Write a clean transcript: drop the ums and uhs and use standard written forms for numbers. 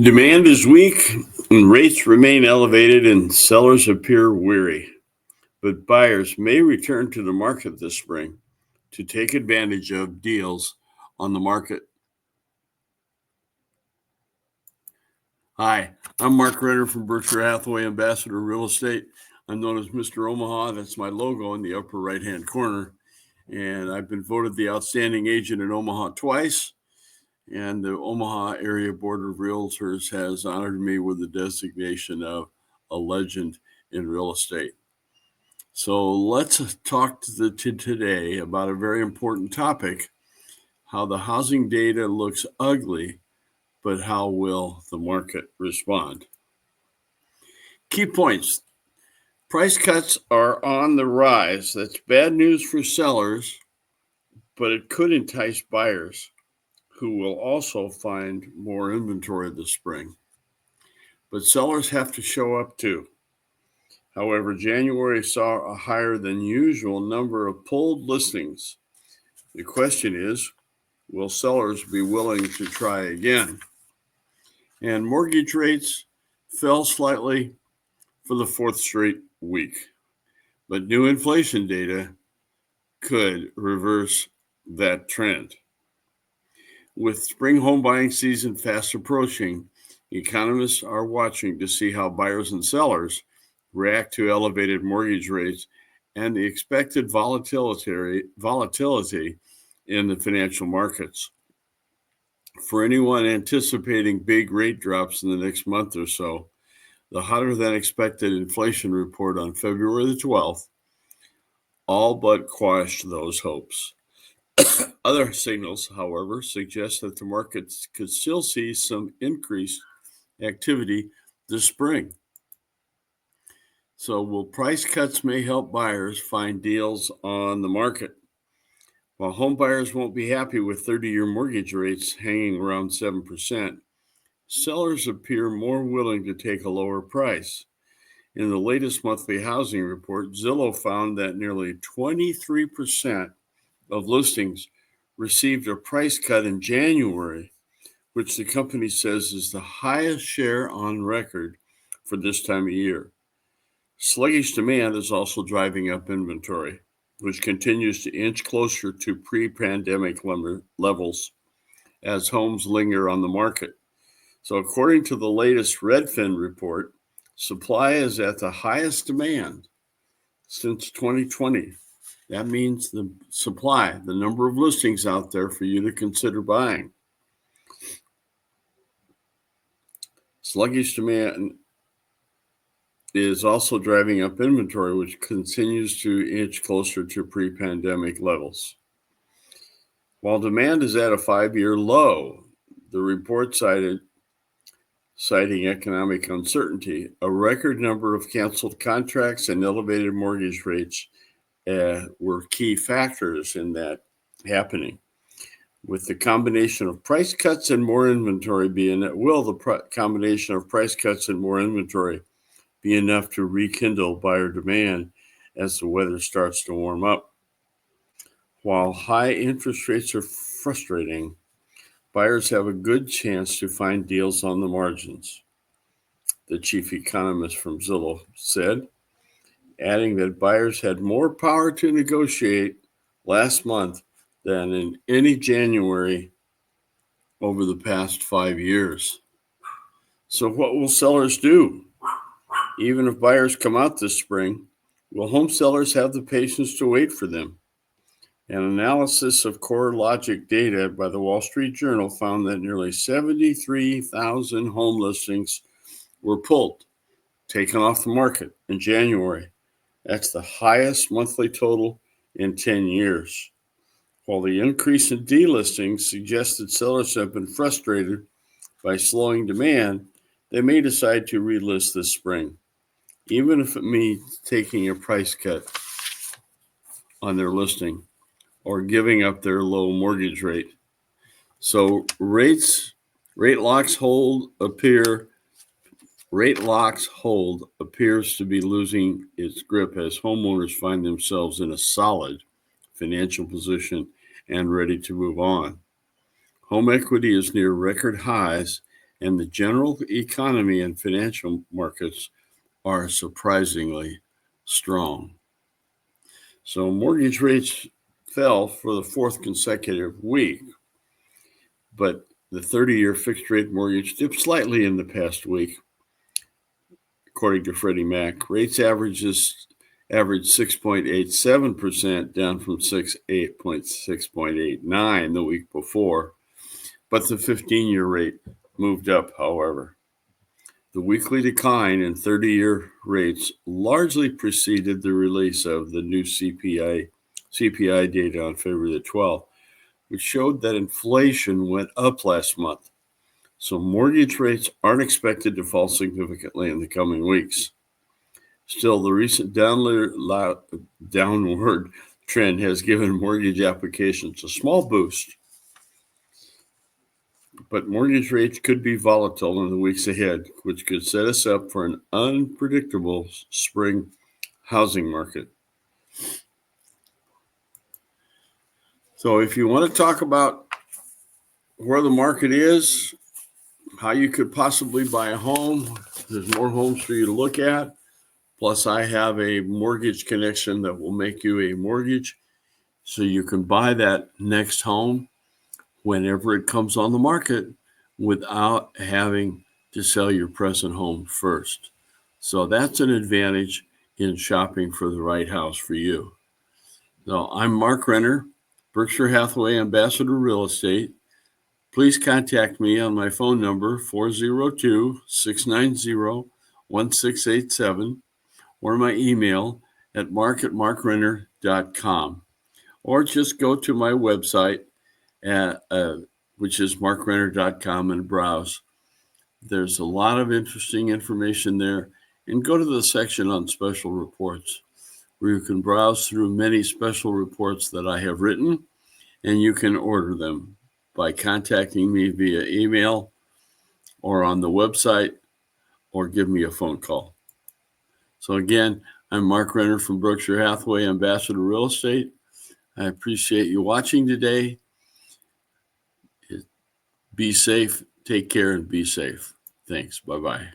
Demand is weak and rates remain elevated and sellers appear weary. But buyers may return to the market this spring to take advantage of deals on the market. Hi, I'm Mark Renner from Berkshire Hathaway Ambassador Real Estate. I'm known as Mr. Omaha. That's my logo in the upper right-hand corner. And I've been voted the outstanding agent in Omaha twice. And the Omaha Area Board of Realtors has honored me with the designation of a legend in real estate. So let's talk today about a very important topic, how the housing data looks ugly, but how will the market respond? Key points. Price cuts are on the rise. That's bad news for sellers, but it could entice buyers who will also find more inventory this spring. But sellers have to show up too. However, January saw a higher than usual number of pulled listings. The question is, will sellers be willing to try again? And mortgage rates fell slightly for the fourth straight week. But new inflation data could reverse that trend. With spring home buying season fast approaching, economists are watching to see how buyers and sellers react to elevated mortgage rates and the expected volatility in the financial markets. For anyone anticipating big rate drops in the next month or so, the hotter than expected inflation report on February the 12th all but quashed those hopes. Other signals, however, suggest that the markets could still see some increased activity this spring. So, will price cuts may help buyers find deals on the market? While home buyers won't be happy with 30-year mortgage rates hanging around 7%, sellers appear more willing to take a lower price. In the latest monthly housing report, Zillow found that nearly 23% of listings received a price cut in January, which the company says is the highest share on record for this time of year. Sluggish demand is also driving up inventory, which continues to inch closer to pre-pandemic levels as homes linger on the market. So according to the latest Redfin report, supply is at the highest demand since 2020. That means the supply, the number of listings out there for you to consider buying. Sluggish demand is also driving up inventory, which continues to inch closer to pre-pandemic levels. While demand is at a 5-year low, the report citing economic uncertainty, a record number of canceled contracts and elevated mortgage rates were key factors in that happening. With the combination of price cuts and more inventory combination of price cuts and more inventory be enough to rekindle buyer demand as the weather starts to warm up? While high interest rates are frustrating, buyers have a good chance to find deals on the margins, the chief economist from Zillow said, adding that buyers had more power to negotiate last month than in any January over the past 5 years. So what will sellers do? Even if buyers come out this spring, will home sellers have the patience to wait for them? An analysis of CoreLogic data by the Wall Street Journal found that nearly 73,000 home listings were pulled, taken off the market in January. That's the highest monthly total in 10 years. While the increase in delistings suggests that sellers have been frustrated by slowing demand, they may decide to relist this spring, even if it means taking a price cut on their listing or giving up their low mortgage rate. So rate locks hold appears to be losing its grip as homeowners find themselves in a solid financial position and ready to move on. Home equity is near record highs and the general economy and financial markets are surprisingly strong. So mortgage rates fell for the fourth consecutive week, but the 30-year fixed rate mortgage dipped slightly in the past week, according to Freddie Mac. Rates averaged 6.87%, down from 6.89 the week before, but the 15-year rate moved up, however. The weekly decline in 30-year rates largely preceded the release of the new CPI data on February the 12th, which showed that inflation went up last month. So mortgage rates aren't expected to fall significantly in the coming weeks. Still, the recent downward trend has given mortgage applications a small boost. But mortgage rates could be volatile in the weeks ahead, which could set us up for an unpredictable spring housing market. So if you want to talk about where the market is, how you could possibly buy a home, there's more homes for you to look at. Plus, I have a mortgage connection that will make you a mortgage so you can buy that next home whenever it comes on the market without having to sell your present home first. So that's an advantage in shopping for the right house for you. So I'm Mark Renner, Berkshire Hathaway Ambassador Real Estate. Please contact me on my phone number, 402-690-1687, or my email at mark@markrenner.com. Or just go to my website, which is markrenner.com, and browse. There's a lot of interesting information there. And go to the section on special reports, where you can browse through many special reports that I have written, and you can order them by contacting me via email or on the website, or give me a phone call. So again, I'm Mark Renner from Berkshire Hathaway Ambassador Real Estate. I appreciate you watching today. Be safe, take care, and be safe. Thanks. Bye-bye.